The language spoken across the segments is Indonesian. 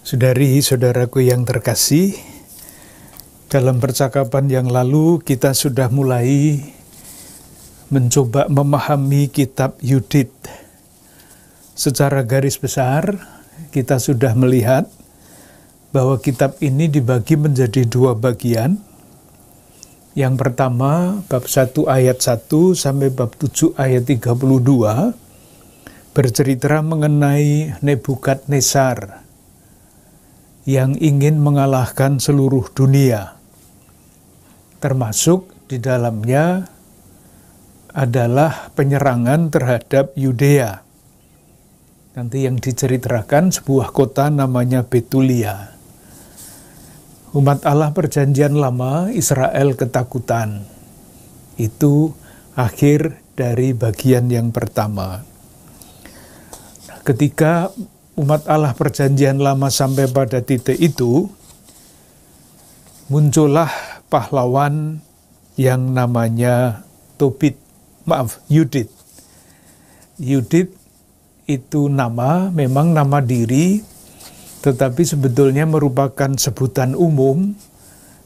Saudari-saudaraku yang terkasih, dalam percakapan yang lalu kita sudah mulai mencoba memahami kitab Yudit. Secara garis besar, kita sudah melihat bahwa kitab ini dibagi menjadi dua bagian. Yang pertama, bab 1 ayat 1 sampai bab 7 ayat 32, bercerita mengenai Nebukadnezar yang ingin mengalahkan seluruh dunia. Termasuk di dalamnya adalah penyerangan terhadap Yudea. Nanti yang diceritakan sebuah kota namanya Betulia. Umat Allah Perjanjian Lama, Israel ketakutan. Itu akhir dari bagian yang pertama. Ketika umat Allah Perjanjian Lama sampai pada titik itu, muncullah pahlawan yang namanya Yudit. Yudit itu memang nama diri, tetapi sebetulnya merupakan sebutan umum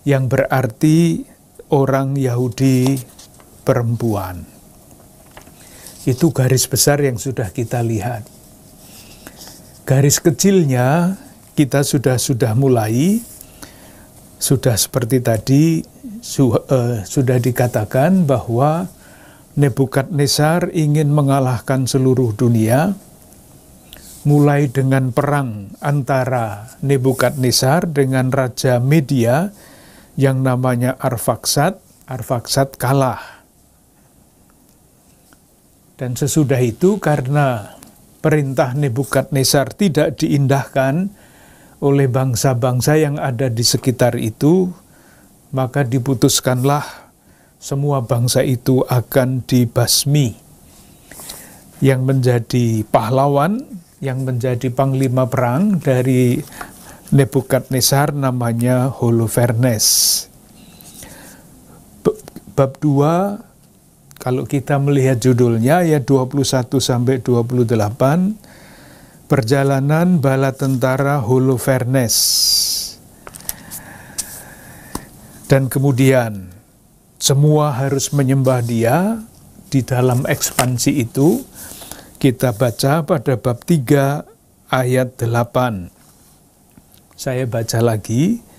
yang berarti orang Yahudi perempuan. Itu garis besar yang sudah kita lihat. Garis kecilnya kita sudah mulai, sudah seperti tadi sudah dikatakan bahwa Nebukadnezar ingin mengalahkan seluruh dunia, mulai dengan perang antara Nebukadnezar dengan Raja Media yang namanya Arfaksad. Arfaksad kalah. Dan sesudah itu karena perintah Nebukadnezar tidak diindahkan oleh bangsa-bangsa yang ada di sekitar itu, maka diputuskanlah semua bangsa itu akan dibasmi. Yang menjadi pahlawan, yang menjadi panglima perang dari Nebukadnezar namanya Holofernes. Bab 2, kalau kita melihat judulnya ayat 21 sampai 28, perjalanan bala tentara Holofernes. Dan kemudian semua harus menyembah dia. Di dalam ekspansi itu kita baca pada bab 3 ayat 8. Saya baca lagi.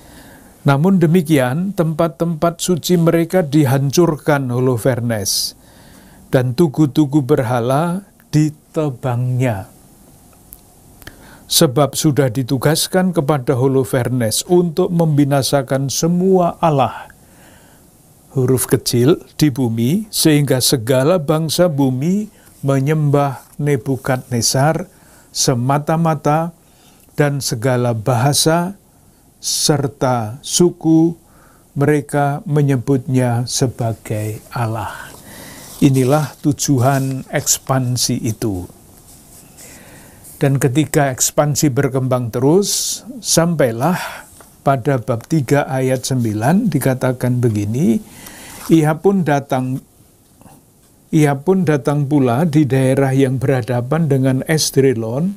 Namun demikian, tempat-tempat suci mereka dihancurkan Holofernes, dan tugu-tugu berhala ditebangnya. Sebab sudah ditugaskan kepada Holofernes untuk membinasakan semua Allah, huruf kecil, di bumi, sehingga segala bangsa bumi menyembah Nebukadnezar semata-mata, dan segala bahasa serta suku mereka menyebutnya sebagai Allah. Inilah tujuan ekspansi itu. Dan ketika ekspansi berkembang terus, sampailah pada bab 3 ayat 9 dikatakan begini, ia pun datang pula di daerah yang berhadapan dengan Esdrelon,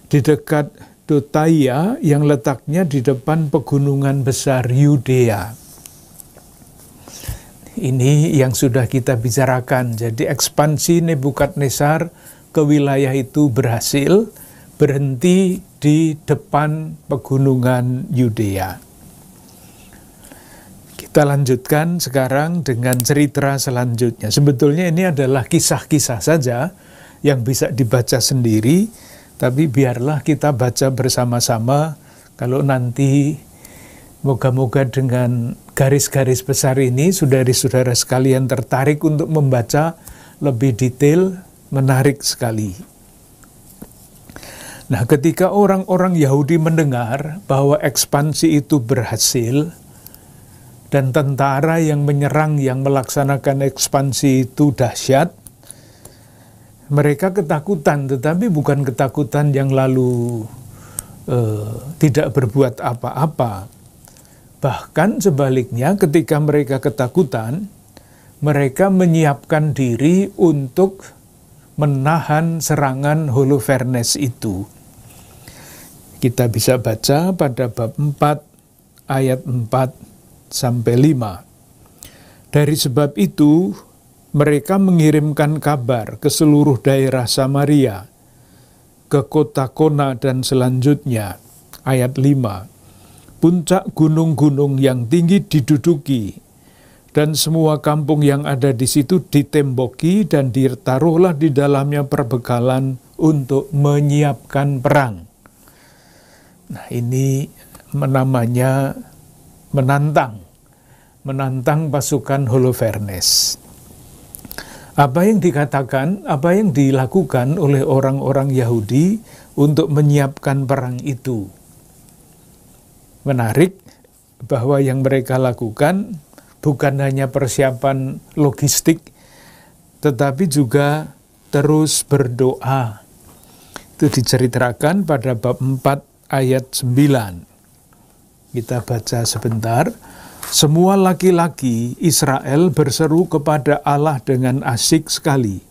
di dekat Dotaya yang letaknya di depan pegunungan besar Yudea. Ini yang sudah kita bicarakan. Jadi ekspansi Nebukadnezar ke wilayah itu berhasil, berhenti di depan pegunungan Yudea. Kita lanjutkan sekarang dengan cerita selanjutnya. Sebetulnya ini adalah kisah-kisah saja yang bisa dibaca sendiri, tapi biarlah kita baca bersama-sama. Kalau nanti moga-moga dengan garis-garis besar ini saudari-saudara sekalian tertarik untuk membaca lebih detail, menarik sekali. Nah, ketika orang-orang Yahudi mendengar bahwa ekspansi itu berhasil dan tentara yang menyerang, yang melaksanakan ekspansi itu dahsyat, mereka ketakutan, tetapi bukan ketakutan yang lalu tidak berbuat apa-apa. Bahkan sebaliknya, ketika mereka ketakutan, mereka menyiapkan diri untuk menahan serangan Holofernes itu. Kita bisa baca pada bab 4 ayat 4 sampai 5. Dari sebab itu, mereka mengirimkan kabar ke seluruh daerah Samaria, ke kota Kona dan selanjutnya. Ayat 5. Puncak gunung-gunung yang tinggi diduduki, dan semua kampung yang ada di situ ditemboki, dan ditaruhlah di dalamnya perbekalan untuk menyiapkan perang. Nah, ini namanya menantang pasukan Holofernes. Apa yang dikatakan, apa yang dilakukan oleh orang-orang Yahudi untuk menyiapkan perang itu? Menarik bahwa yang mereka lakukan bukan hanya persiapan logistik, tetapi juga terus berdoa. Itu diceritakan pada bab 4 ayat 9. Kita baca sebentar. Semua laki-laki Israel berseru kepada Allah dengan asyik sekali,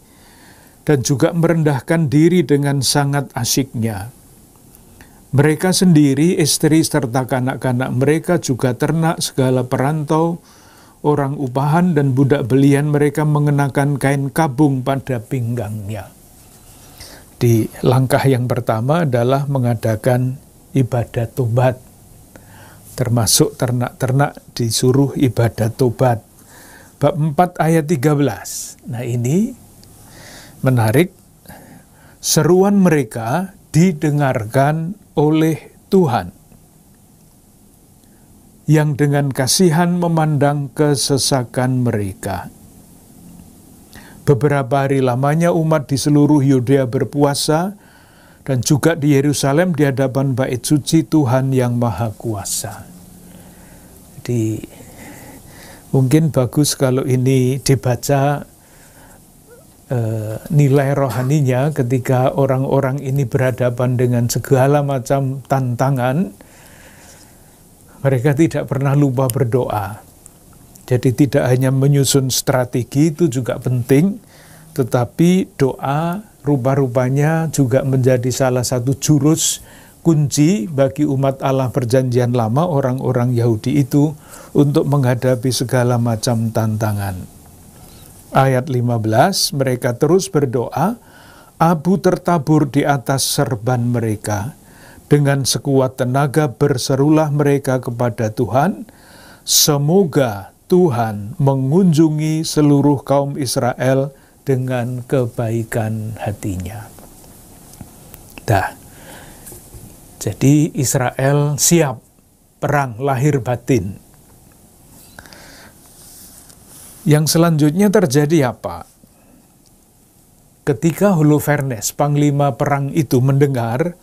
dan juga merendahkan diri dengan sangat asyiknya. Mereka sendiri, istri serta kanak-kanak mereka, juga ternak, segala perantau, orang upahan dan budak belian mereka mengenakan kain kabung pada pinggangnya. Di langkah yang pertama adalah mengadakan ibadat tobat. Termasuk ternak-ternak disuruh ibadat tobat. Bab 4 ayat 13. Nah, ini menarik. Seruan mereka didengarkan oleh Tuhan, yang dengan kasihan memandang kesesakan mereka. Beberapa hari lamanya umat di seluruh Yudea berpuasa, dan juga di Yerusalem di hadapan bait suci Tuhan yang Maha Kuasa. Jadi mungkin bagus kalau ini dibaca nilai rohaninya ketika orang-orang ini berhadapan dengan segala macam tantangan. Mereka tidak pernah lupa berdoa. Jadi tidak hanya menyusun strategi, itu juga penting, tetapi doa rupa-rupanya juga menjadi salah satu jurus kunci bagi umat Allah Perjanjian Lama, orang-orang Yahudi itu, untuk menghadapi segala macam tantangan. Ayat 15, mereka terus berdoa, abu tertabur di atas serban mereka. Dengan sekuat tenaga berserulah mereka kepada Tuhan, semoga Tuhan mengunjungi seluruh kaum Israel dengan kebaikan hatinya. Jadi Israel siap perang lahir batin. Yang selanjutnya terjadi apa? Ketika Holofernes, panglima perang itu, mendengar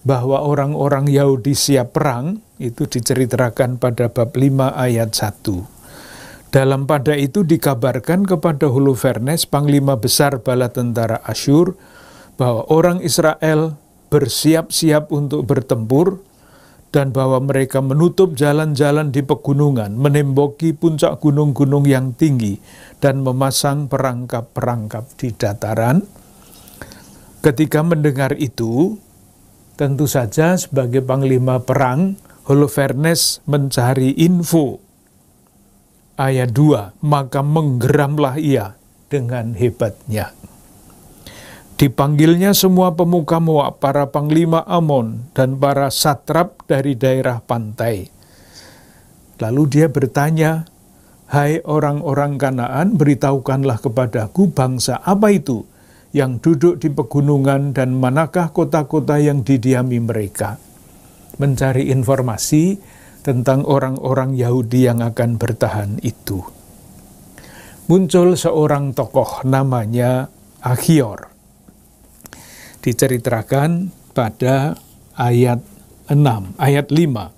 bahwa orang-orang Yahudi siap perang, itu diceritakan pada bab 5 ayat 1. Dalam pada itu dikabarkan kepada Holofernes, panglima besar bala tentara Asyur, bahwa orang Israel bersiap-siap untuk bertempur, dan bahwa mereka menutup jalan-jalan di pegunungan, menemboki puncak gunung-gunung yang tinggi, dan memasang perangkap-perangkap di dataran. Ketika mendengar itu, tentu saja sebagai panglima perang, Holofernes mencari info. Ayat 2, maka menggeramlah ia dengan hebatnya. Dipanggilnya semua pemuka Moab, para panglima Amon, dan para satrap dari daerah pantai. Lalu dia bertanya, hai orang-orang Kanaan, beritahukanlah kepadaku bangsa apa itu yang duduk di pegunungan, dan manakah kota-kota yang didiami mereka. Mencari informasi tentang orang-orang Yahudi yang akan bertahan itu. Muncul seorang tokoh namanya Achior. Diceritakan pada ayat 6, ayat 5.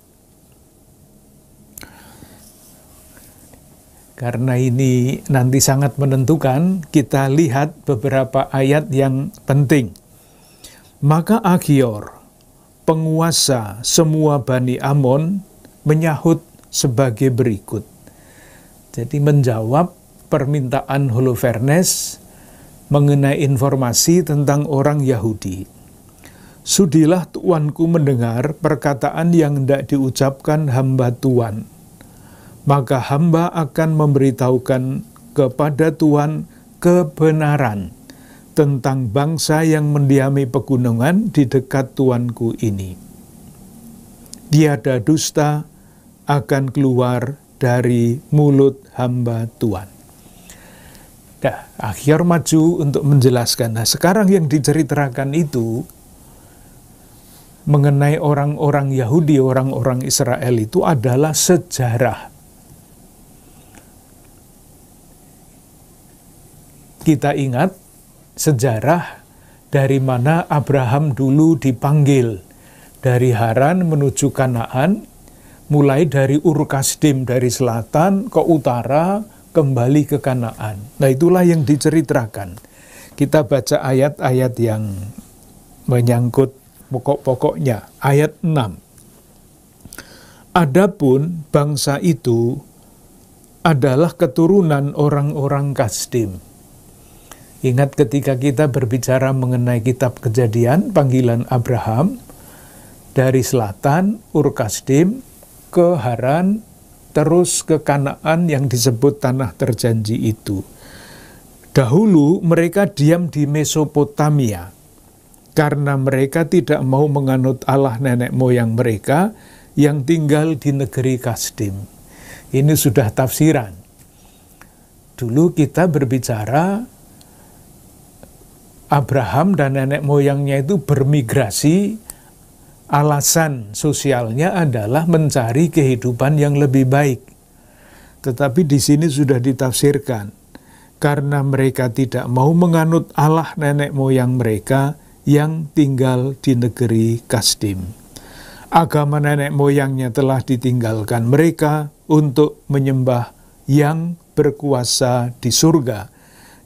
Karena ini nanti sangat menentukan, kita lihat beberapa ayat yang penting. Maka Achior, penguasa semua Bani Amon, menyahut sebagai berikut. Jadi menjawab permintaan Holofernes mengenai informasi tentang orang Yahudi. Sudilah tuanku mendengar perkataan yang hendak diucapkan hamba Tuan. Maka hamba akan memberitahukan kepada Tuan kebenaran tentang bangsa yang mendiami pegunungan di dekat tuanku ini. Tiada dusta akan keluar dari mulut hamba Tuan. Nah, Achior maju untuk menjelaskan. Nah, sekarang yang diceritakan itu mengenai orang-orang Yahudi, orang-orang Israel itu adalah sejarah. Kita ingat sejarah dari mana Abraham dulu dipanggil dari Haran menuju Kanaan, mulai dari Ur Kasdim dari selatan ke utara, kembali ke Kanaan. Nah, itulah yang diceritakan. Kita baca ayat-ayat yang menyangkut pokok-pokoknya. Ayat 6. Adapun bangsa itu adalah keturunan orang-orang Kasdim. Ingat ketika kita berbicara mengenai kitab Kejadian, panggilan Abraham, dari selatan, Ur Kasdim, ke Haran, terus ke Kanaan yang disebut tanah terjanji itu. Dahulu mereka diam di Mesopotamia, karena mereka tidak mau menganut Allah nenek moyang mereka yang tinggal di negeri Kasdim. Ini sudah tafsiran. Dulu kita berbicara Abraham dan nenek moyangnya itu bermigrasi, alasan sosialnya adalah mencari kehidupan yang lebih baik. Tetapi di sini sudah ditafsirkan, karena mereka tidak mau menganut Allah nenek moyang mereka yang tinggal di negeri Kasdim. Agama nenek moyangnya telah ditinggalkan mereka untuk menyembah yang berkuasa di surga,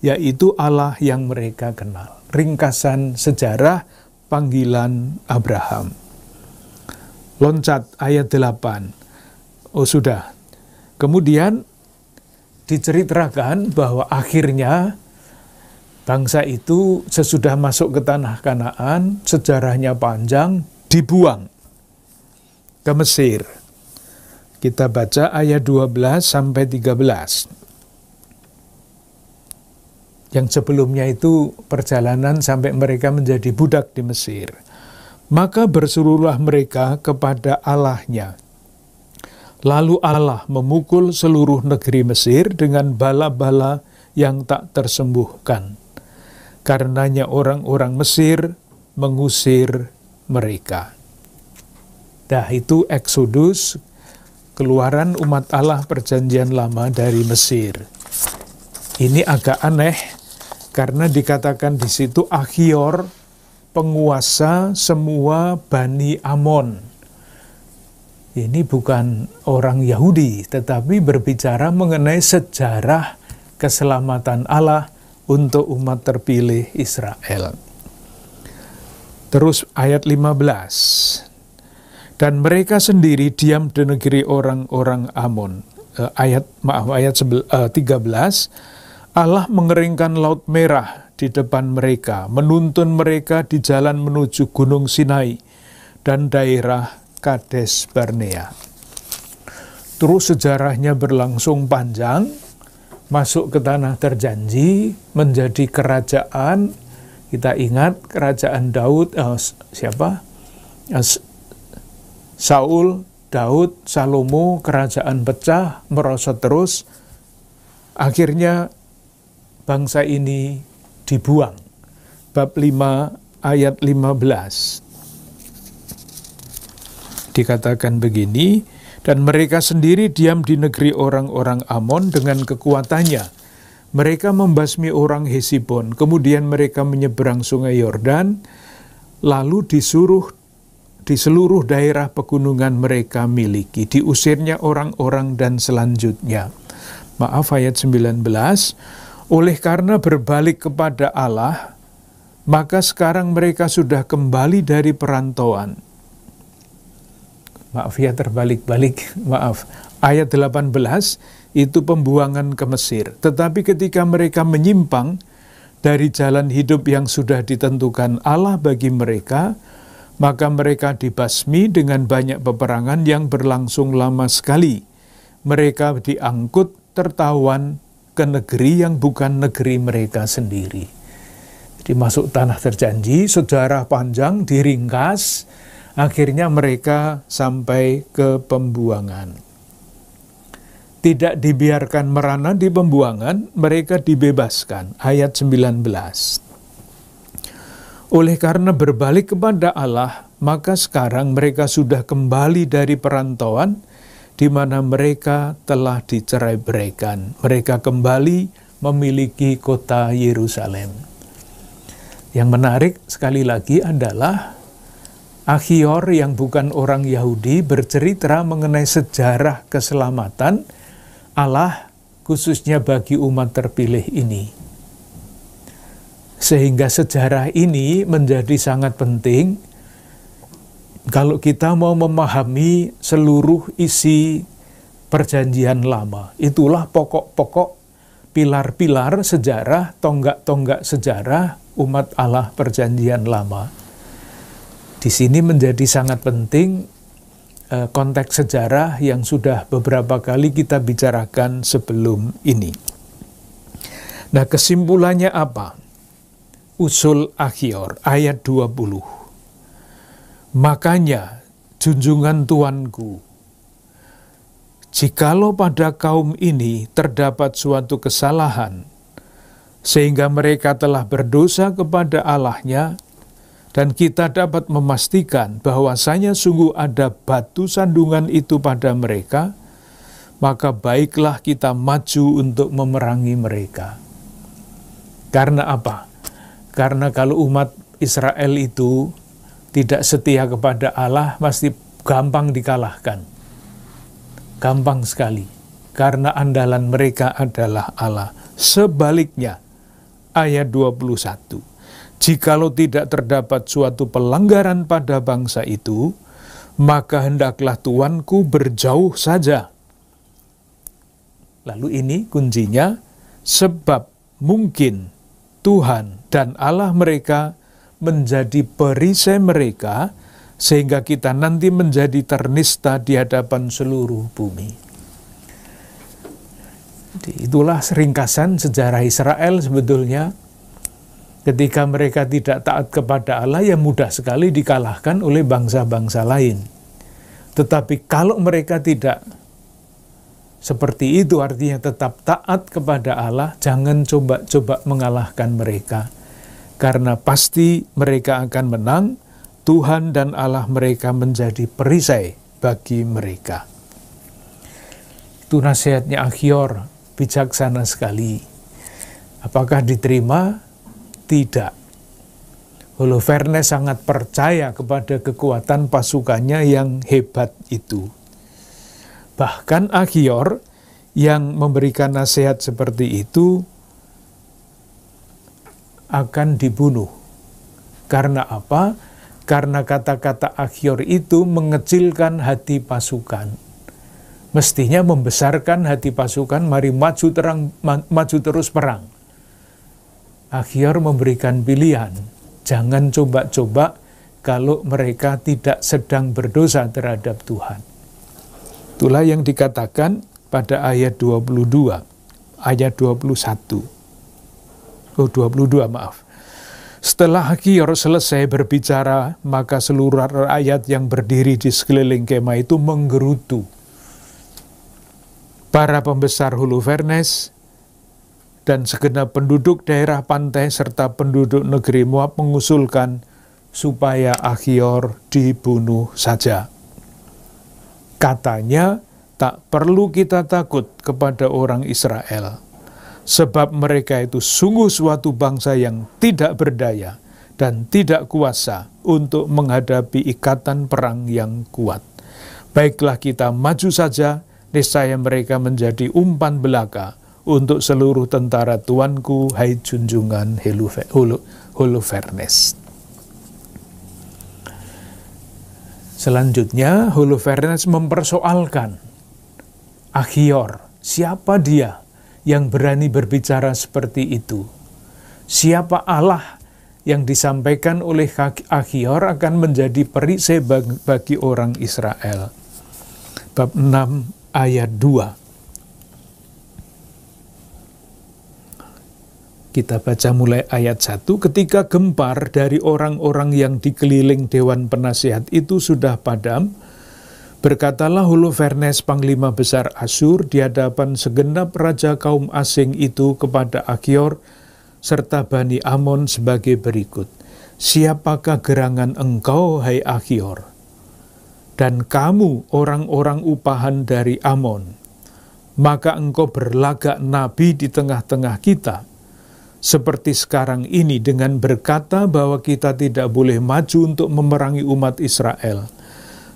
yaitu Allah yang mereka kenal. Ringkasan sejarah panggilan Abraham. Loncat ayat 8. Oh sudah. Kemudian diceritakan bahwa akhirnya bangsa itu sesudah masuk ke tanah Kanaan, sejarahnya panjang, dibuang ke Mesir. Kita baca ayat 12 sampai 13. Yang sebelumnya itu perjalanan sampai mereka menjadi budak di Mesir. Maka berserulah mereka kepada Allahnya. Lalu Allah memukul seluruh negeri Mesir dengan bala-bala yang tak tersembuhkan. Karenanya orang-orang Mesir mengusir mereka. Nah, itu Eksodus, keluaran umat Allah perjanjian lama dari Mesir. Ini agak aneh, karena dikatakan di situ Achior, penguasa semua Bani Amon. Ini bukan orang Yahudi, tetapi berbicara mengenai sejarah keselamatan Allah untuk umat terpilih Israel. Terus ayat 15. Dan mereka sendiri diam di negeri orang-orang Amon. Ayat 13. Allah mengeringkan Laut Merah di depan mereka, menuntun mereka di jalan menuju Gunung Sinai dan daerah Kades Barnea. Terus sejarahnya berlangsung panjang, masuk ke tanah terjanji, menjadi kerajaan. Kita ingat kerajaan Daud, Saul, Daud, Salomo, kerajaan pecah, merosot terus. Akhirnya bangsa ini dibuang. Bab 5 ayat 15. Dikatakan begini, dan mereka sendiri diam di negeri orang-orang Amon dengan kekuatannya. Mereka membasmi orang Hesibon, kemudian mereka menyeberang sungai Yordan, lalu disuruh di seluruh daerah pegunungan mereka miliki, diusirnya orang-orang dan selanjutnya. Maaf, ayat 19. Oleh karena berbalik kepada Allah, maka sekarang mereka sudah kembali dari perantauan. Maaf ya, terbalik-balik, maaf. Ayat 18, itu pembuangan ke Mesir. Tetapi ketika mereka menyimpang dari jalan hidup yang sudah ditentukan Allah bagi mereka, Maka mereka dibasmi dengan banyak peperangan yang berlangsung lama sekali. Mereka diangkut tertawan ke negeri yang bukan negeri mereka sendiri. Jadi masuk tanah terjanji, sejarah panjang diringkas, akhirnya mereka sampai ke pembuangan. Tidak dibiarkan merana di pembuangan, mereka dibebaskan. Ayat 19. Oleh karena berbalik kepada Allah, maka sekarang mereka sudah kembali dari perantauan, di mana mereka telah dicerai-beraikan. Mereka kembali memiliki kota Yerusalem. Yang menarik sekali lagi adalah Achior yang bukan orang Yahudi bercerita mengenai sejarah keselamatan Allah khususnya bagi umat terpilih ini. Sehingga sejarah ini menjadi sangat penting kalau kita mau memahami seluruh isi perjanjian lama. Itulah pokok-pokok pilar-pilar sejarah, tonggak-tonggak sejarah umat Allah perjanjian lama. Di sini menjadi sangat penting konteks sejarah yang sudah beberapa kali kita bicarakan sebelum ini. Nah, kesimpulannya apa? Usul Achior, ayat 20. Makanya, junjungan Tuanku, jikalau pada kaum ini terdapat suatu kesalahan, sehingga mereka telah berdosa kepada Allahnya, dan kita dapat memastikan bahwasanya sungguh ada batu sandungan itu pada mereka, maka baiklah kita maju untuk memerangi mereka. Karena apa? Karena kalau umat Israel itu tidak setia kepada Allah, pasti gampang dikalahkan. Gampang sekali. Karena andalan mereka adalah Allah. Sebaliknya, ayat 21. Jikalau tidak terdapat suatu pelanggaran pada bangsa itu, maka hendaklah Tuanku berjauh saja. Lalu ini kuncinya, sebab mungkin Tuhan dan Allah mereka menjadi perisai mereka, sehingga kita nanti menjadi ternista di hadapan seluruh bumi. Jadi itulah ringkasan sejarah Israel sebetulnya. Ketika mereka tidak taat kepada Allah, ya mudah sekali dikalahkan oleh bangsa-bangsa lain. Tetapi kalau mereka tidak seperti itu, artinya tetap taat kepada Allah, jangan coba-coba mengalahkan mereka. Karena pasti mereka akan menang, Tuhan dan Allah mereka menjadi perisai bagi mereka. Itu nasihatnya Achior, bijaksana sekali. Apakah diterima? Tidak. Holofernes sangat percaya kepada kekuatan pasukannya yang hebat itu. Bahkan Achior yang memberikan nasihat seperti itu akan dibunuh. Karena apa? Karena kata-kata Achior itu mengecilkan hati pasukan. Mestinya membesarkan hati pasukan, mari maju terus perang. Achior memberikan pilihan, jangan coba-coba kalau mereka tidak sedang berdosa terhadap Tuhan. Itulah yang dikatakan pada ayat 22, ayat 21. 22, maaf. Setelah Achior selesai berbicara, maka seluruh rakyat yang berdiri di sekeliling kemah itu menggerutu. Para pembesar Holofernes dan segenap penduduk daerah pantai serta penduduk negeri Moab mengusulkan supaya Achior dibunuh saja. Katanya, tak perlu kita takut kepada orang Israel, sebab mereka itu sungguh suatu bangsa yang tidak berdaya dan tidak kuasa untuk menghadapi ikatan perang yang kuat. Baiklah kita maju saja, niscaya mereka menjadi umpan belaka untuk seluruh tentara Tuanku, hai junjungan Holofernes. Selanjutnya, Holofernes mempersoalkan Achior, siapa dia yang berani berbicara seperti itu? Siapa Allah yang disampaikan oleh Achior akan menjadi perisai bagi orang Israel. Bab 6 ayat 2. Kita baca mulai ayat 1. Ketika gempar dari orang-orang yang dikeliling Dewan Penasihat itu sudah padam, berkatalah Holofernes, panglima besar Asyur, di hadapan segenap raja kaum asing itu kepada Achior serta Bani Amon sebagai berikut. Siapakah gerangan engkau, hai Achior? Dan kamu orang-orang upahan dari Amon, maka engkau berlagak nabi di tengah-tengah kita, seperti sekarang ini dengan berkata bahwa kita tidak boleh maju untuk memerangi umat Israel,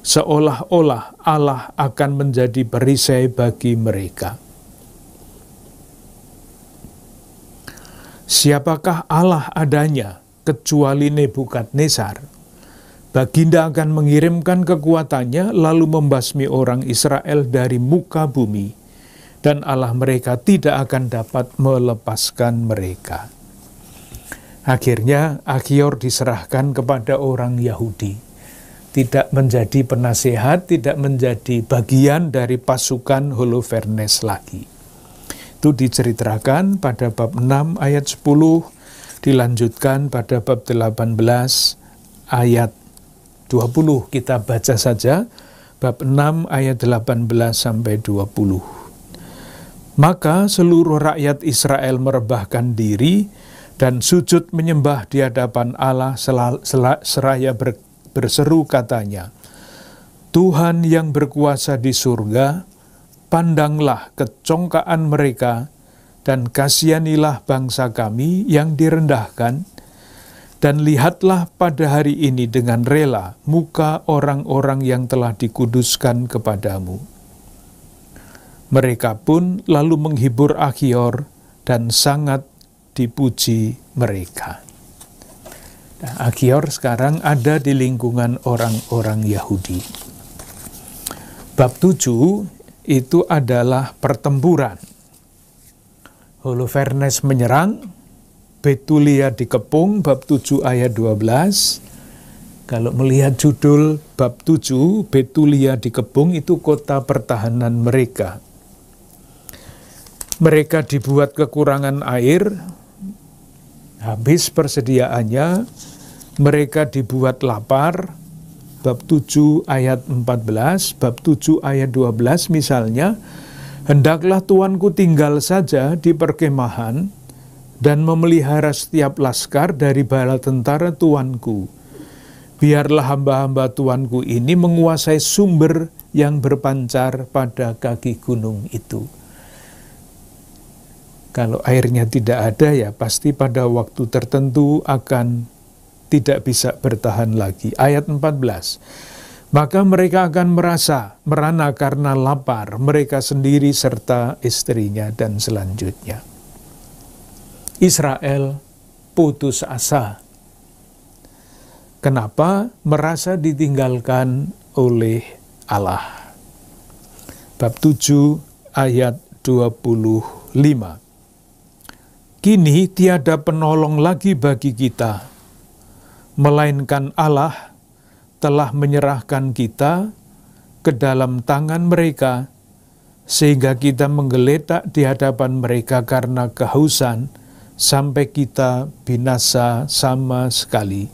seolah-olah Allah akan menjadi perisai bagi mereka. Siapakah Allah adanya kecuali Nebukadnezar? Baginda akan mengirimkan kekuatannya lalu membasmi orang Israel dari muka bumi, dan Allah mereka tidak akan dapat melepaskan mereka. Akhirnya Achior diserahkan kepada orang Yahudi, tidak menjadi penasehat, tidak menjadi bagian dari pasukan Holofernes lagi. Itu diceritakan pada bab 6 ayat 10, dilanjutkan pada bab 18 ayat 20. Kita baca saja bab 6 ayat 18 sampai 20. Maka seluruh rakyat Israel merebahkan diri dan sujud menyembah di hadapan Allah seraya berseru katanya, Tuhan yang berkuasa di surga, pandanglah kecongkaan mereka dan kasihanilah bangsa kami yang direndahkan, dan lihatlah pada hari ini dengan rela muka orang-orang yang telah dikuduskan kepadamu. Mereka pun lalu menghibur Achior dan sangat dipuji mereka. Nah, Achior sekarang ada di lingkungan orang-orang Yahudi. Bab 7 itu adalah pertempuran. Holofernes menyerang, Betulia dikepung, bab 7 ayat 12. Kalau melihat judul bab 7, Betulia dikepung, itu kota pertahanan mereka. Mereka dibuat kekurangan air, habis persediaannya, mereka dibuat lapar, bab 7 ayat 14, bab 7 ayat 12 misalnya, hendaklah tuanku tinggal saja di perkemahan dan memelihara setiap laskar dari bala tentara tuanku. Biarlah hamba-hamba tuanku ini menguasai sumber yang berpancar pada kaki gunung itu. Kalau airnya tidak ada, ya pasti pada waktu tertentu akan tidak bisa bertahan lagi. Ayat 14. Maka mereka akan merana karena lapar, mereka sendiri serta istrinya, dan selanjutnya. Israel putus asa. Kenapa? Merasa ditinggalkan oleh Allah. Bab 7 ayat 25. Kini tiada penolong lagi bagi kita, melainkan Allah telah menyerahkan kita ke dalam tangan mereka, sehingga kita menggeletak di hadapan mereka karena kehausan, sampai kita binasa sama sekali.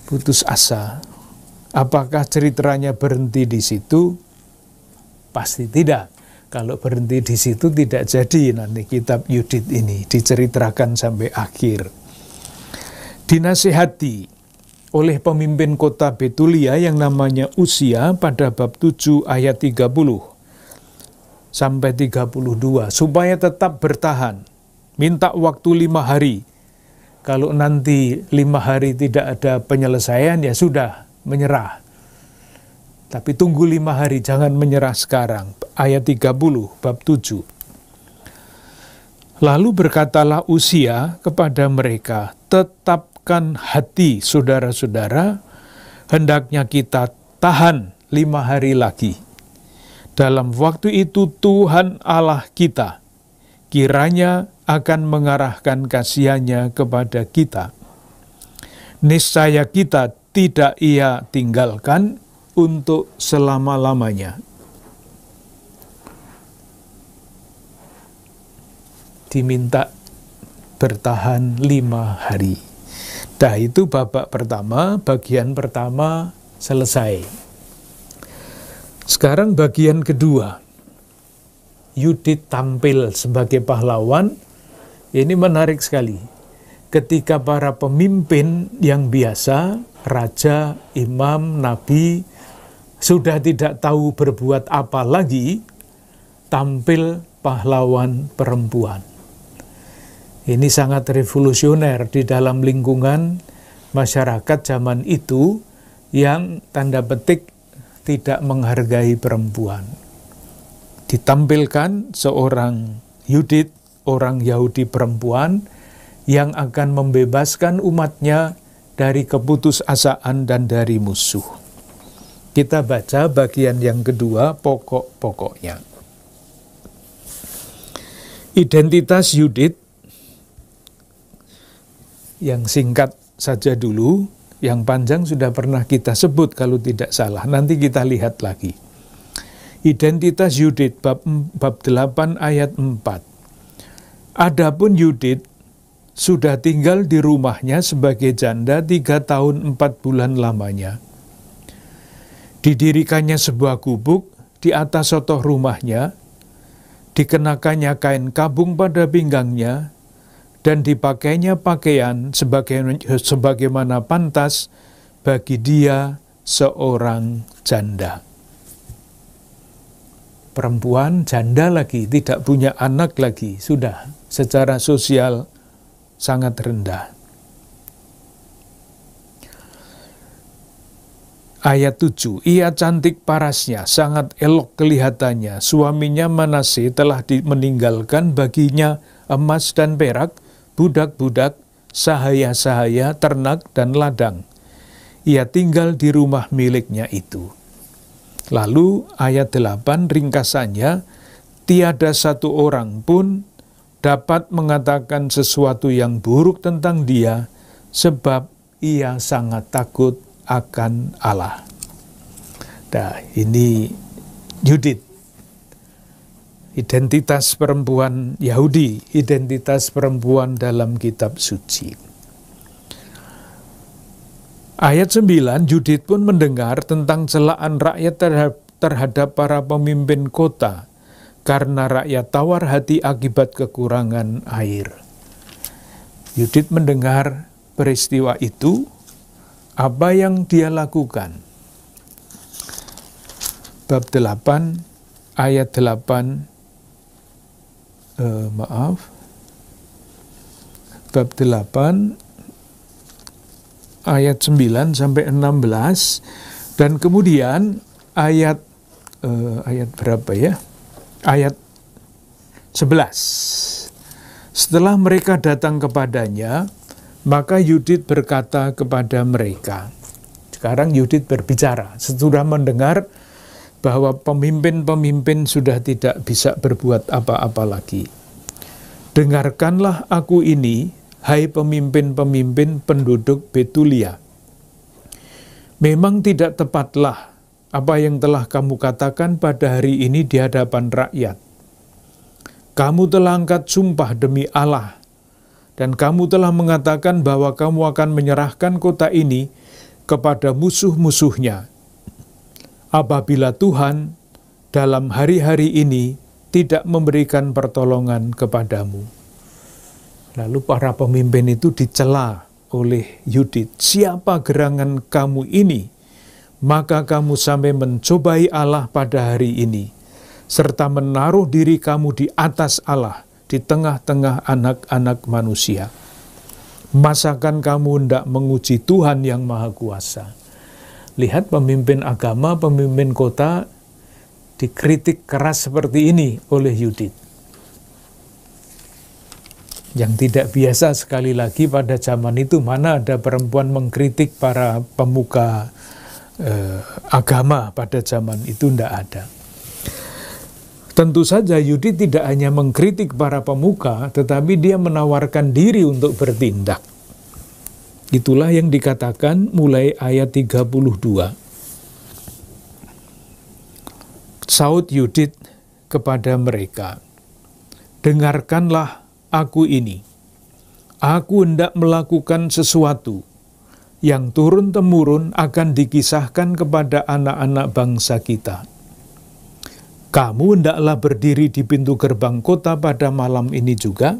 Putus asa. Apakah ceritanya berhenti di situ? Pasti tidak. Kalau berhenti di situ tidak jadi nanti kitab Yudit ini diceritakan sampai akhir. Dinasihati oleh pemimpin kota Betulia yang namanya Usia pada bab 7 ayat 30 sampai 32 supaya tetap bertahan. Minta waktu 5 hari. Kalau nanti 5 hari tidak ada penyelesaian, ya sudah, menyerah. Tapi tunggu 5 hari, jangan menyerah sekarang. Ayat 30, bab 7. Lalu berkatalah Usia kepada mereka, tetapkan hati saudara-saudara, hendaknya kita tahan 5 hari lagi. Dalam waktu itu Tuhan Allah kita, kiranya akan mengarahkan kasihannya kepada kita. Niscaya kita tidak Ia tinggalkan untuk selama-lamanya. Diminta bertahan 5 hari. Nah, itu babak pertama, bagian pertama selesai. Sekarang bagian kedua. Yudit tampil sebagai pahlawan. Ini menarik sekali. Ketika para pemimpin yang biasa, raja, imam, nabi, sudah tidak tahu berbuat apa lagi, tampil pahlawan perempuan. Ini sangat revolusioner di dalam lingkungan masyarakat zaman itu yang tanda petik tidak menghargai perempuan. Ditampilkan seorang Yudit, orang Yahudi perempuan, yang akan membebaskan umatnya dari keputusasaan dan dari musuh. Kita baca bagian yang kedua, pokok-pokoknya. Identitas Yudit, yang singkat saja dulu, yang panjang sudah pernah kita sebut kalau tidak salah. Nanti kita lihat lagi. Identitas Yudit bab 8 ayat 4. Adapun Yudit sudah tinggal di rumahnya sebagai janda 3 tahun 4 bulan lamanya. Didirikannya sebuah gubuk di atas sotoh rumahnya, dikenakannya kain kabung pada pinggangnya, dan dipakainya pakaian sebagaimana pantas bagi dia seorang janda. Perempuan janda lagi, tidak punya anak lagi, sudah secara sosial sangat rendah. Ayat 7, ia cantik parasnya, sangat elok kelihatannya. Suaminya Manase telah meninggalkan baginya emas dan perak, budak-budak, sahaya-sahaya, ternak, dan ladang. Ia tinggal di rumah miliknya itu. Lalu ayat 8 ringkasannya, tiada satu orang pun dapat mengatakan sesuatu yang buruk tentang dia, sebab ia sangat takut akan Allah. Nah, ini Yudit. Identitas perempuan Yahudi, identitas perempuan dalam kitab suci. Ayat 9, Yudit pun mendengar tentang celaan rakyat terhadap para pemimpin kota, karena rakyat tawar hati akibat kekurangan air. Yudit mendengar peristiwa itu, apa yang dia lakukan? Bab 8, ayat 8, bab 8 ayat 9 sampai 16, dan kemudian ayat berapa ya? Ayat 11. Setelah mereka datang kepadanya, maka Yudit berkata kepada mereka. Sekarang Yudit berbicara, setelah mendengar bahwa pemimpin-pemimpin sudah tidak bisa berbuat apa-apa lagi. Dengarkanlah aku ini, hai pemimpin-pemimpin penduduk Betulia. Memang tidak tepatlah apa yang telah kamu katakan pada hari ini di hadapan rakyat. Kamu telah angkat sumpah demi Allah, dan kamu telah mengatakan bahwa kamu akan menyerahkan kota ini kepada musuh-musuhnya, apabila Tuhan dalam hari-hari ini tidak memberikan pertolongan kepadamu. Lalu para pemimpin itu dicela oleh Yudit. Siapa gerangan kamu ini? Maka kamu sampai mencobai Allah pada hari ini, serta menaruh diri kamu di atas Allah, di tengah-tengah anak-anak manusia. Masakan kamu hendak menguji Tuhan yang Maha Kuasa? Lihat pemimpin agama, pemimpin kota dikritik keras seperti ini oleh Yudit. Yang tidak biasa sekali lagi pada zaman itu, mana ada perempuan mengkritik para pemuka agama pada zaman itu, tidak ada. Tentu saja Yudit tidak hanya mengkritik para pemuka, tetapi dia menawarkan diri untuk bertindak. Itulah yang dikatakan mulai ayat 32. Saud Yudit kepada mereka, "Dengarkanlah aku ini. Aku hendak melakukan sesuatu yang turun-temurun akan dikisahkan kepada anak-anak bangsa kita. Kamu hendaklah berdiri di pintu gerbang kota pada malam ini juga,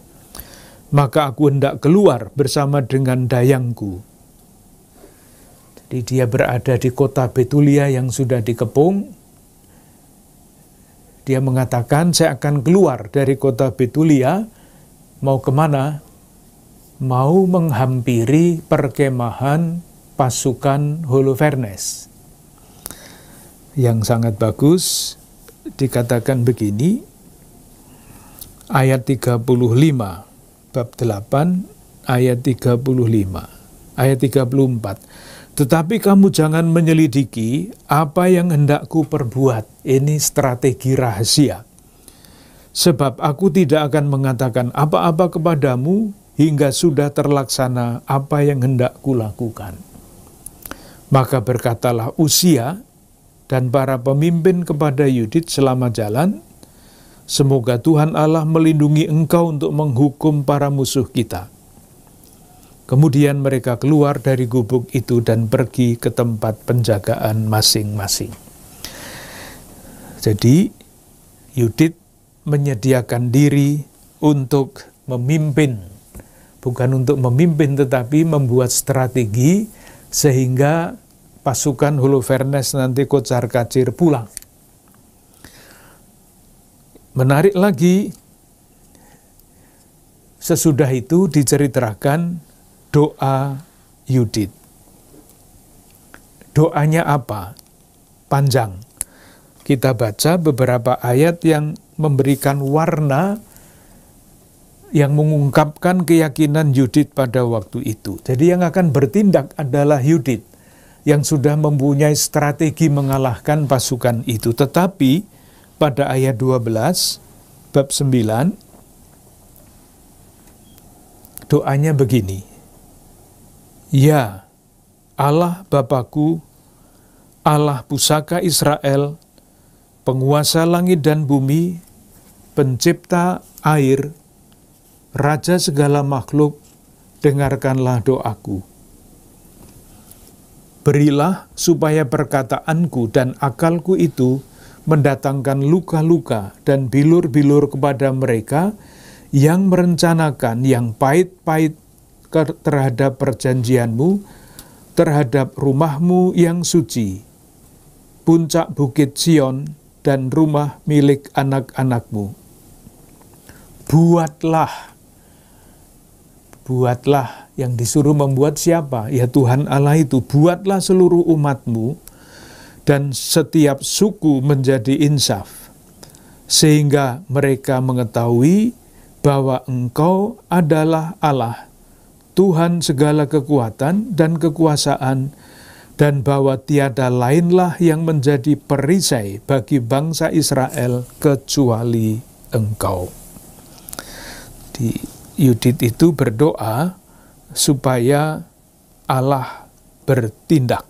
maka aku hendak keluar bersama dengan dayangku." Jadi dia berada di kota Betulia yang sudah dikepung. Dia mengatakan, saya akan keluar dari kota Betulia, mau kemana? Mau menghampiri perkemahan pasukan Holofernes. Yang sangat bagus, dikatakan begini, ayat 35, bab 8, ayat 35, ayat 34. "Tetapi kamu jangan menyelidiki apa yang hendakku perbuat." Ini strategi rahasia. "Sebab aku tidak akan mengatakan apa-apa kepadamu hingga sudah terlaksana apa yang hendakku lakukan." Maka berkatalah Uzia dan para pemimpin kepada Yudit selama jalan, "Semoga Tuhan Allah melindungi engkau untuk menghukum para musuh kita." Kemudian mereka keluar dari gubuk itu dan pergi ke tempat penjagaan masing-masing. Jadi, Yudit menyediakan diri untuk memimpin. Bukan untuk memimpin, tetapi membuat strategi sehingga pasukan Holofernes nanti kocar-kacir pulang. Menarik lagi, sesudah itu diceritakan doa Yudit. Doanya apa? Panjang. Kita baca beberapa ayat yang memberikan warna, yang mengungkapkan keyakinan Yudit pada waktu itu. Jadi yang akan bertindak adalah Yudit, yang sudah mempunyai strategi mengalahkan pasukan itu. Tetapi pada ayat 12, bab 9, doanya begini, "Ya Allah Bapakku, Allah pusaka Israel, penguasa langit dan bumi, pencipta air, Raja segala makhluk, dengarkanlah doaku. Berilah supaya perkataanku dan akalku itu mendatangkan luka-luka dan bilur-bilur kepada mereka yang merencanakan yang pahit-pahit terhadap perjanjianmu, terhadap rumahmu yang suci, puncak bukit Sion dan rumah milik anak-anakmu. Buatlah, yang disuruh membuat siapa? Ya Tuhan Allah itu. Buatlah seluruh umatmu dan setiap suku menjadi insaf, sehingga mereka mengetahui bahwa Engkau adalah Allah, Tuhan segala kekuatan dan kekuasaan, dan bahwa tiada lainlah yang menjadi perisai bagi bangsa Israel kecuali Engkau. Yudit itu berdoa supaya Allah bertindak.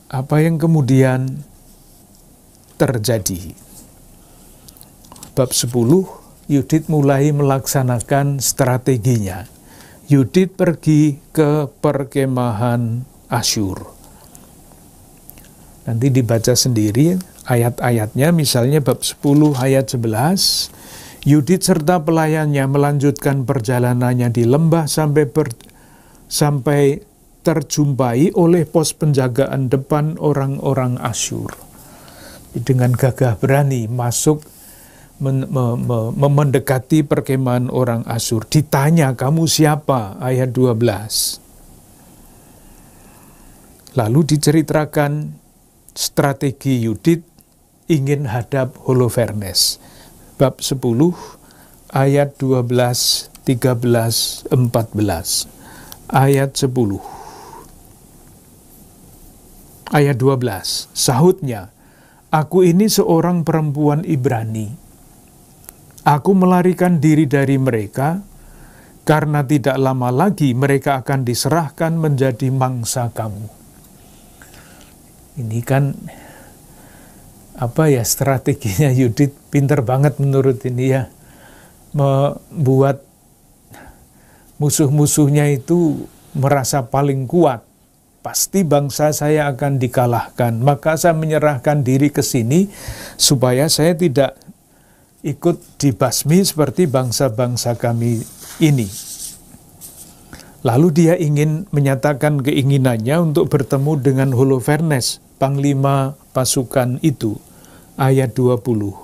Apa yang kemudian terjadi? Bab 10, Yudit mulai melaksanakan strateginya. Yudit pergi ke perkemahan Asyur. Nanti dibaca sendiri ayat-ayatnya, misalnya bab 10 ayat 11, Yudit serta pelayannya melanjutkan perjalanannya di lembah sampai terjumpai oleh pos penjagaan depan orang-orang Asyur. Dengan gagah berani masuk mendekati perkemahan orang Asyur. Ditanya, kamu siapa? Ayat 12. Lalu diceritakan strategi Yudit ingin hadap Holofernes. Bab 10 ayat 12, 13, 14. Ayat 10. Ayat 12, sahutnya, "Aku ini seorang perempuan Ibrani. Aku melarikan diri dari mereka, karena tidak lama lagi mereka akan diserahkan menjadi mangsa kamu." Ini kan strateginya Yudit pinter banget menurut ini ya, membuat musuh-musuhnya itu merasa paling kuat. Pasti bangsa saya akan dikalahkan, maka saya menyerahkan diri ke sini supaya saya tidak ikut dibasmi seperti bangsa-bangsa kami ini. Lalu dia ingin menyatakan keinginannya untuk bertemu dengan Holofernes, panglima pasukan itu. Ayat 20.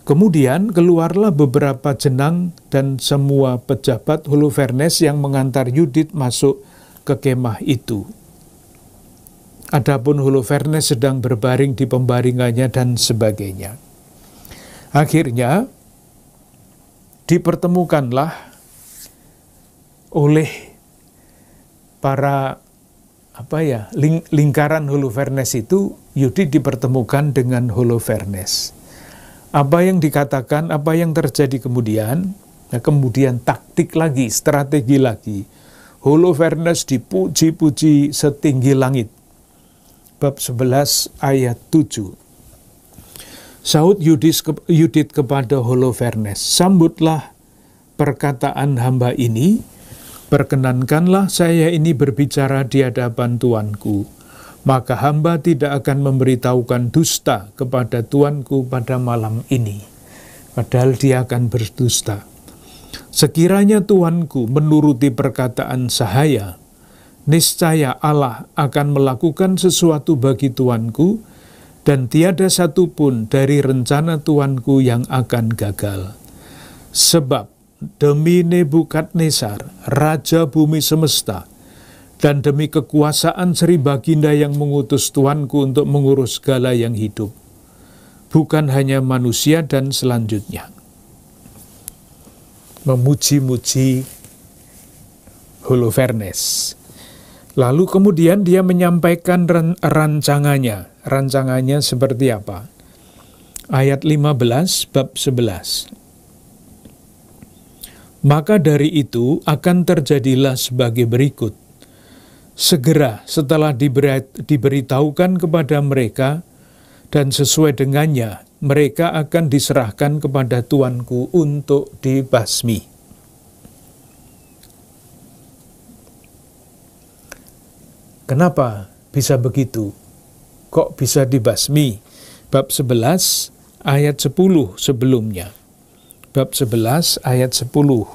Kemudian keluarlah beberapa jenang dan semua pejabat Holofernes yang mengantar Yudit masuk ke kemah itu. Adapun Holofernes sedang berbaring di pembaringannya dan sebagainya. Akhirnya dipertemukanlah oleh para lingkaran Holofernes itu, Yudit dipertemukan dengan Holofernes. Apa yang dikatakan, apa yang terjadi kemudian? Nah, kemudian taktik lagi, strategi lagi. Holofernes dipuji-puji setinggi langit. Bab 11 ayat 7. Sahut Yudit kepada Holofernes, "Sambutlah perkataan hamba ini, perkenankanlah saya ini berbicara di hadapan tuanku. Maka hamba tidak akan memberitahukan dusta kepada tuanku pada malam ini." Padahal dia akan berdusta. "Sekiranya tuanku menuruti perkataan sahaya, niscaya Allah akan melakukan sesuatu bagi tuanku, dan tiada satupun dari rencana tuanku yang akan gagal. Sebab demi Nebukadnezar, raja bumi semesta, dan demi kekuasaan Sri Baginda yang mengutus tuanku untuk mengurus segala yang hidup, bukan hanya manusia dan selanjutnya." Memuji-muji Holofernes. Lalu kemudian dia menyampaikan rancangannya. Rancangannya seperti apa? Ayat 15 bab 11. "Maka dari itu akan terjadilah sebagai berikut. Segera setelah diberitahukan kepada mereka dan sesuai dengannya, mereka akan diserahkan kepada tuanku untuk dibasmi." Kenapa bisa begitu? Kok bisa dibasmi? Bab 11 ayat 10 sebelumnya. Bab 11 ayat 10.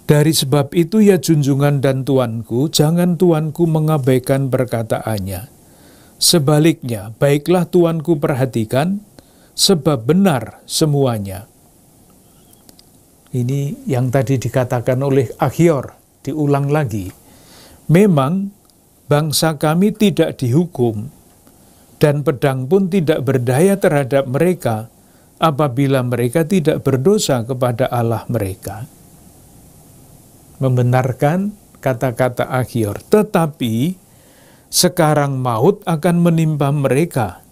"Dari sebab itu ya junjungan dan tuanku, jangan tuanku mengabaikan perkataannya. Sebaliknya, baiklah tuanku perhatikan, sebab benar semuanya." Ini yang tadi dikatakan oleh Akhior, diulang lagi. Memang bangsa kami tidak dihukum, dan pedang pun tidak berdaya terhadap mereka, apabila mereka tidak berdosa kepada Allah mereka. Membenarkan kata-kata Akhior, tetapi sekarang maut akan menimpa mereka,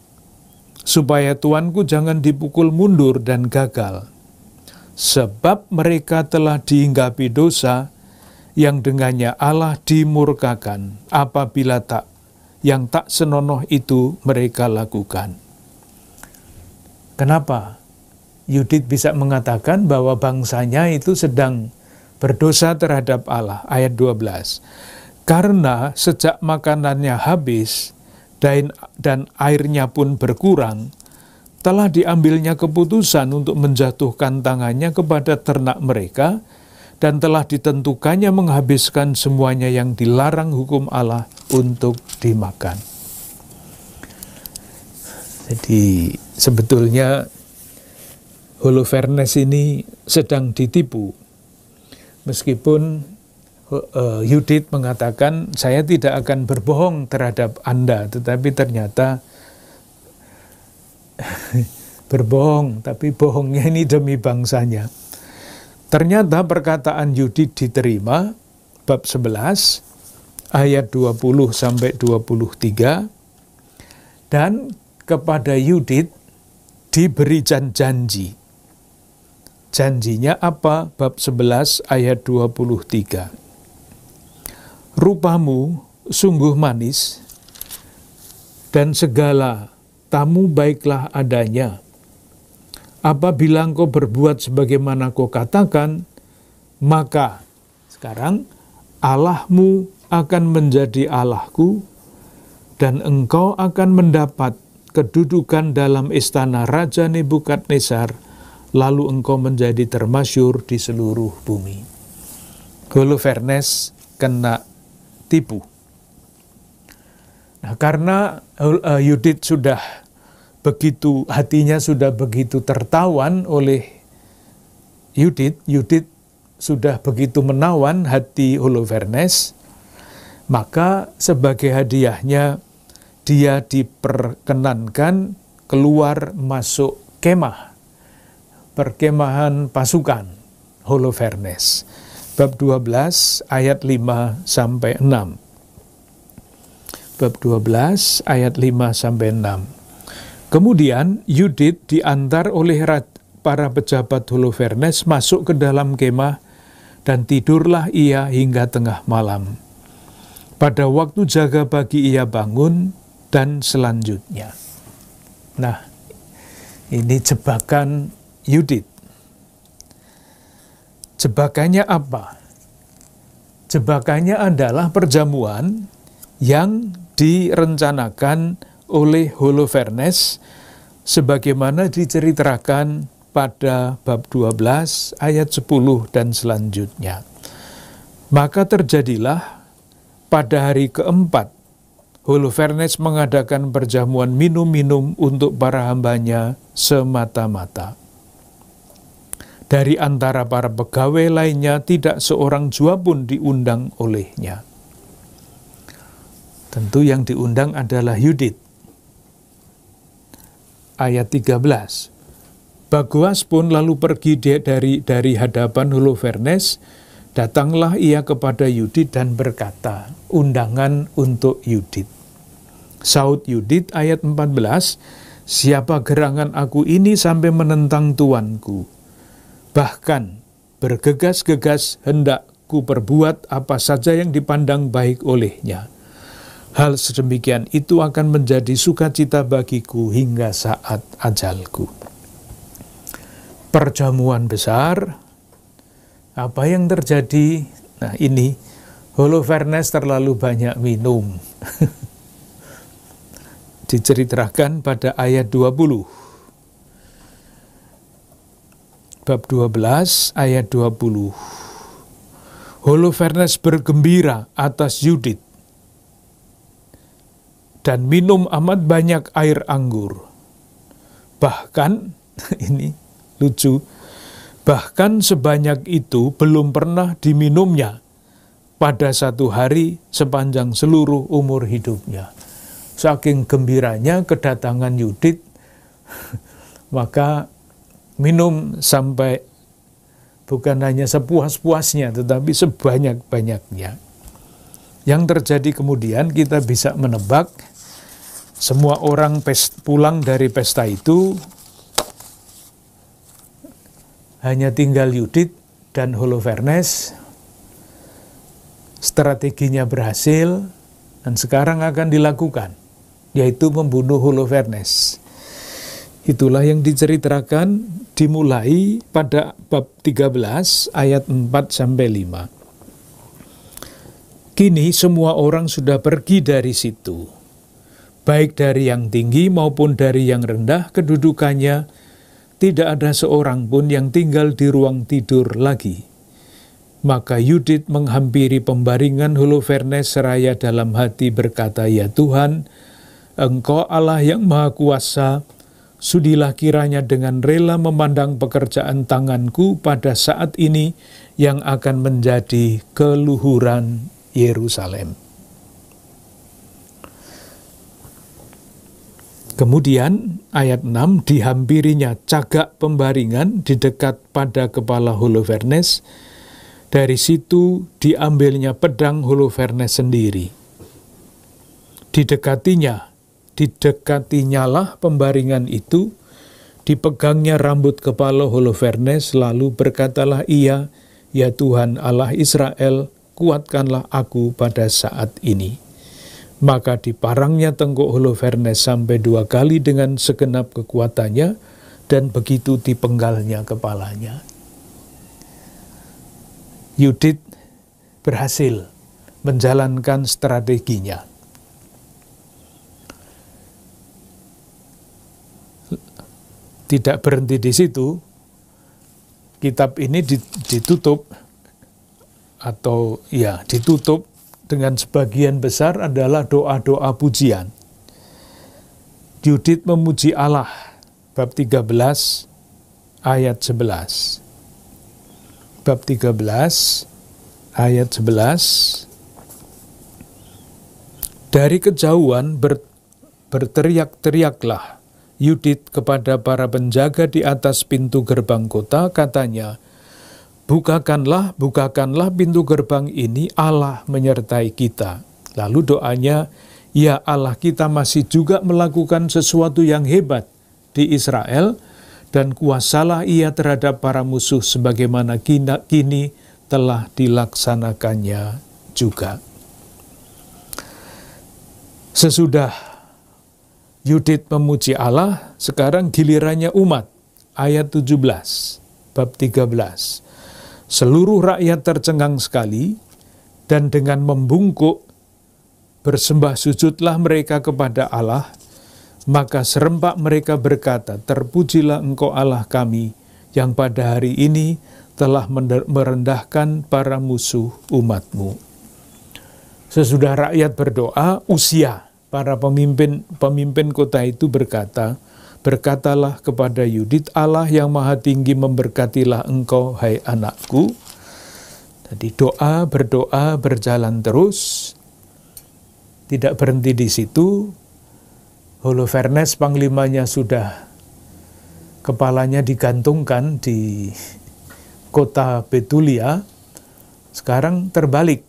supaya tuanku jangan dipukul mundur dan gagal. Sebab mereka telah dihinggapi dosa, yang dengannya Allah dimurkakan, apabila yang tak senonoh itu mereka lakukan. Kenapa Yudit bisa mengatakan bahwa bangsanya itu sedang berdosa terhadap Allah? Ayat 12. "Karena sejak makanannya habis dan airnya pun berkurang, telah diambilnya keputusan untuk menjatuhkan tangannya kepada ternak mereka, dan telah ditentukannya menghabiskan semuanya yang dilarang hukum Allah untuk dimakan." Jadi sebetulnya Holofernes ini sedang ditipu. Meskipun Yudit mengatakan, "Saya tidak akan berbohong terhadap Anda," tetapi ternyata berbohong, tapi bohongnya ini demi bangsanya. Ternyata perkataan Yudit diterima, bab 11, ayat 20 sampai 23, dan kepada Yudit diberi janji. Janjinya apa? Bab 11 ayat 23. Rupamu sungguh manis, dan segala tamu baiklah adanya. Apabila engkau berbuat sebagaimana kau katakan, maka sekarang Allahmu akan menjadi Allahku, dan engkau akan mendapat kedudukan dalam istana Raja Nebukadnezar, lalu engkau menjadi termasyhur di seluruh bumi. Holofernes kena tipu. Nah, karena Yudit sudah begitu, hatinya sudah begitu tertawan oleh Yudit sudah begitu menawan hati Holofernes, maka sebagai hadiahnya dia diperkenankan keluar masuk kemah, perkemahan pasukan Holofernes. Bab 12 ayat 5 sampai 6. Bab 12 ayat 5 sampai 6. Kemudian Yudit diantar oleh para pejabat Holofernes masuk ke dalam kemah, dan tidurlah ia hingga tengah malam. Pada waktu jaga pagi ia bangun, dan selanjutnya. Nah, ini jebakan Yudit. Jebakannya apa? Jebakannya adalah perjamuan yang direncanakan oleh Holofernes sebagaimana diceritakan pada bab 12 ayat 10 dan selanjutnya. Maka terjadilah pada hari keempat Holofernes mengadakan perjamuan minum-minum untuk para hambanya semata-mata. Dari antara para pegawai lainnya tidak seorang jua pun diundang olehnya. Tentu yang diundang adalah Yudit. Ayat 13. Bagoas pun lalu pergi dari hadapan Holofernes. Datanglah ia kepada Yudit dan berkata, undangan untuk Yudit. Saud Yudit ayat 14, siapa gerangan aku ini sampai menentang tuanku? Bahkan bergegas-gegas hendak ku perbuat apa saja yang dipandang baik olehnya. Hal sedemikian itu akan menjadi sukacita bagiku hingga saat ajalku. Perjamuan besar. Apa yang terjadi? Nah, ini Holofernes terlalu banyak minum. Diceritakan pada ayat 20. Bab 12 ayat 20. Holofernes bergembira atas Yudit dan minum amat banyak air anggur. Bahkan, ini lucu, bahkan sebanyak itu belum pernah diminumnya pada satu hari sepanjang seluruh umur hidupnya. Saking gembiranya kedatangan Yudit, maka minum sampai bukan hanya sepuas-puasnya, tetapi sebanyak-banyaknya. Yang terjadi kemudian kita bisa menebak, semua orang pulang dari pesta itu, hanya tinggal Yudit dan Holofernes. Strateginya berhasil dan sekarang akan dilakukan, yaitu membunuh Holofernes. Itulah yang diceritakan dimulai pada bab 13 ayat 4-5. Kini semua orang sudah pergi dari situ, baik dari yang tinggi maupun dari yang rendah kedudukannya. Tidak ada seorang pun yang tinggal di ruang tidur lagi. Maka Yudit menghampiri pembaringan Holofernes seraya dalam hati berkata, ya Tuhan, Engkau Allah yang Maha Kuasa, sudilah kiranya dengan rela memandang pekerjaan tanganku pada saat ini yang akan menjadi keluhuran Yerusalem. Kemudian ayat 6, dihampirinya cagak pembaringan di dekat pada kepala Holofernes, Dari situ diambilnya pedang Holofernes sendiri. Didekatinya lah pembaringan itu, dipegangnya rambut kepala Holofernes, lalu berkatalah ia, "Ya Tuhan Allah Israel, kuatkanlah aku pada saat ini." Maka diparangnya tengkuk Holofernes sampai 2 kali dengan segenap kekuatannya, dan begitu dipenggalnya kepalanya. Yudit berhasil menjalankan strateginya. Tidak berhenti di situ, kitab ini ditutup dengan sebagian besar adalah doa-doa pujian. Yudit memuji Allah, bab 13 ayat 11. Bab 13 ayat 11. Dari kejauhan berteriak-teriaklah Yudit kepada para penjaga di atas pintu gerbang kota, katanya, bukakanlah pintu gerbang ini, Allah menyertai kita." Lalu doanya, "Ya Allah, kita masih juga melakukan sesuatu yang hebat di Israel, dan kuasalah ia terhadap para musuh sebagaimana kini telah dilaksanakannya juga." Sesudah Yudit memuji Allah, sekarang gilirannya umat. Ayat 17, bab 13. Seluruh rakyat tercengang sekali, dan dengan membungkuk bersembah sujudlah mereka kepada Allah. Maka serempak mereka berkata, "Terpujilah Engkau Allah kami, yang pada hari ini telah merendahkan para musuh umat-Mu." Sesudah rakyat berdoa, Uzia, para pemimpin kota itu berkatalah kepada Yudit, "Allah yang Maha Tinggi memberkatilah engkau, hai anakku." Jadi berdoa berjalan terus, tidak berhenti di situ. Holofernes panglimanya sudah kepalanya digantungkan di kota Betulia. Sekarang terbalik.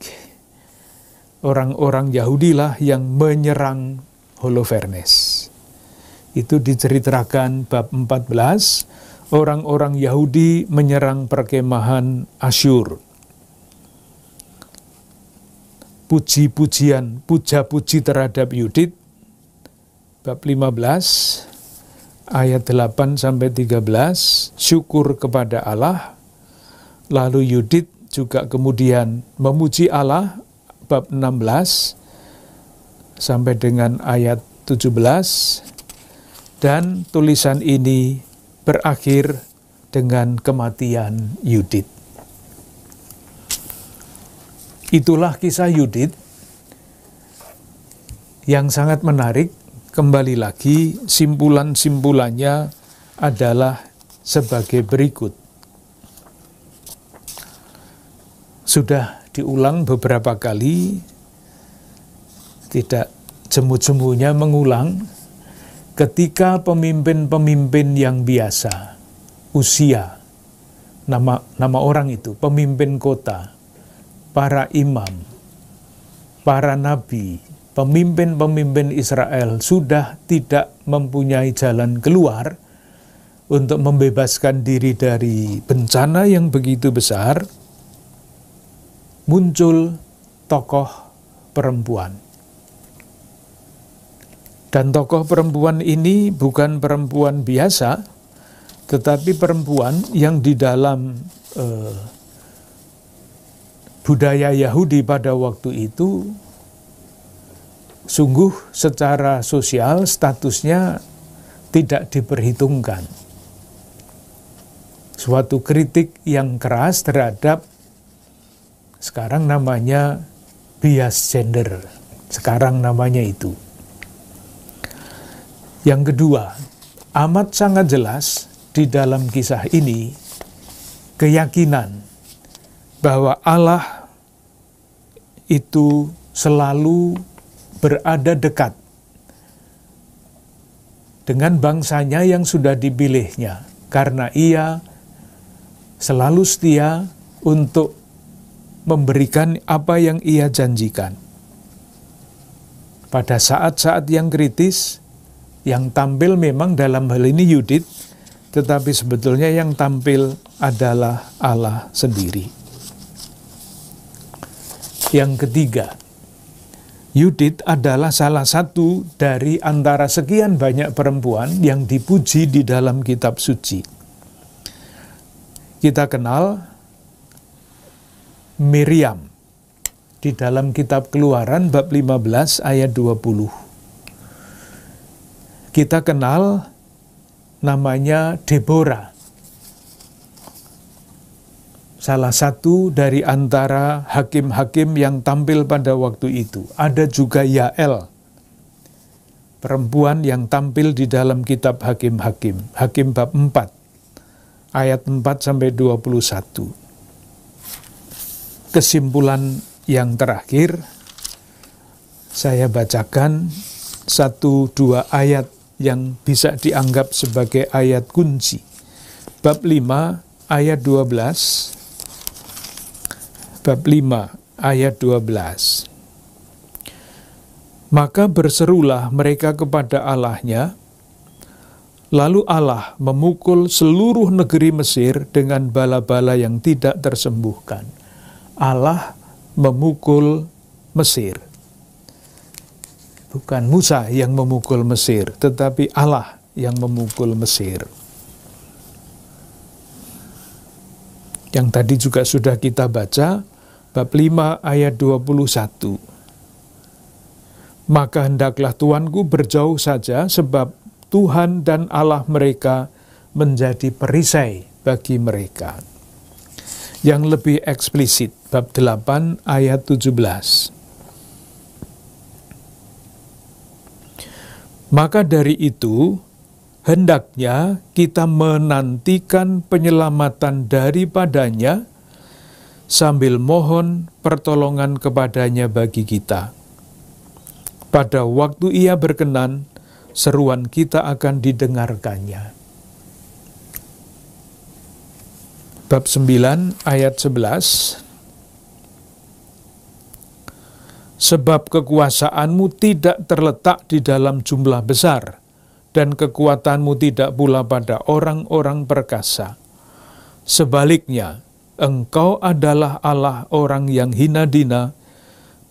Orang-orang Yahudilah yang menyerang Holofernes. Itu diceritakan bab 14, orang-orang Yahudi menyerang perkemahan Asyur. Puja-puji terhadap Yudit, bab 15, ayat 8-13, syukur kepada Allah. Lalu Yudit juga kemudian memuji Allah, bab 16 sampai dengan ayat 17, dan tulisan ini berakhir dengan kematian Yudit. Itulah kisah Yudit yang sangat menarik. Kembali lagi, simpulan-simpulannya adalah sebagai berikut. Sudah diulang beberapa kali, tidak jemu-jemunya mengulang, ketika pemimpin-pemimpin yang biasa, Uzia, nama orang itu, pemimpin kota, para imam, para nabi, pemimpin-pemimpin Israel sudah tidak mempunyai jalan keluar untuk membebaskan diri dari bencana yang begitu besar, muncul tokoh perempuan. Dan tokoh perempuan ini bukan perempuan biasa, tetapi perempuan yang di dalam budaya Yahudi pada waktu itu sungguh secara sosial statusnya tidak diperhitungkan. Suatu kritik yang keras terhadap, sekarang namanya bias gender, sekarang namanya itu. Yang kedua, amat sangat jelas di dalam kisah ini keyakinan bahwa Allah itu selalu berada dekat dengan bangsanya yang sudah dipilihnya, karena ia selalu setia untuk memberikan apa yang Ia janjikan. Pada saat-saat yang kritis, yang tampil memang dalam hal ini Yudit, tetapi sebetulnya yang tampil adalah Allah sendiri. Yang ketiga, Yudit adalah salah satu dari antara sekian banyak perempuan yang dipuji di dalam kitab suci. Kita kenal Miriam di dalam kitab Keluaran bab 15 ayat 20. Kita kenal namanya Deborah, salah satu dari antara hakim-hakim yang tampil pada waktu itu. Ada juga Yael, perempuan yang tampil di dalam kitab Hakim-Hakim, Hakim bab 4, ayat 4-21. Kesimpulan yang terakhir, saya bacakan 1-2 ayat yang bisa dianggap sebagai ayat kunci. Bab 5 ayat 12. Bab 5 ayat 12. Maka berserulah mereka kepada Allahnya, lalu Allah memukul seluruh negeri Mesir dengan bala-bala yang tidak tersembuhkan. Allah memukul Mesir. Bukan Musa yang memukul Mesir, tetapi Allah yang memukul Mesir. Yang tadi juga sudah kita baca, bab 5 ayat 21. Maka hendaklah tuanku berjauh saja, sebab Tuhan dan Allah mereka menjadi perisai bagi mereka. Yang lebih eksplisit, bab 8 ayat 17. Maka dari itu, hendaknya kita menantikan penyelamatan daripadanya, sambil mohon pertolongan kepadanya bagi kita. Pada waktu Ia berkenan, seruan kita akan didengarkannya. Bab 9 ayat 11. Sebab kekuasaanmu tidak terletak di dalam jumlah besar, dan kekuatanmu tidak pula pada orang-orang perkasa. Sebaliknya, Engkau adalah Allah orang yang hina dina,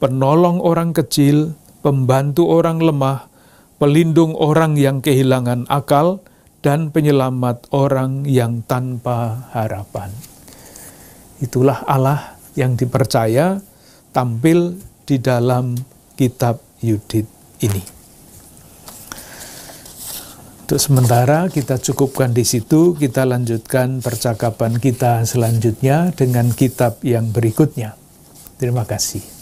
penolong orang kecil, pembantu orang lemah, pelindung orang yang kehilangan akal, dan penyelamat orang yang tanpa harapan. Itulah Allah yang dipercaya tampil di dalam kitab Yudit ini. Untuk sementara kita cukupkan di situ, kita lanjutkan percakapan kita selanjutnya dengan kitab yang berikutnya. Terima kasih.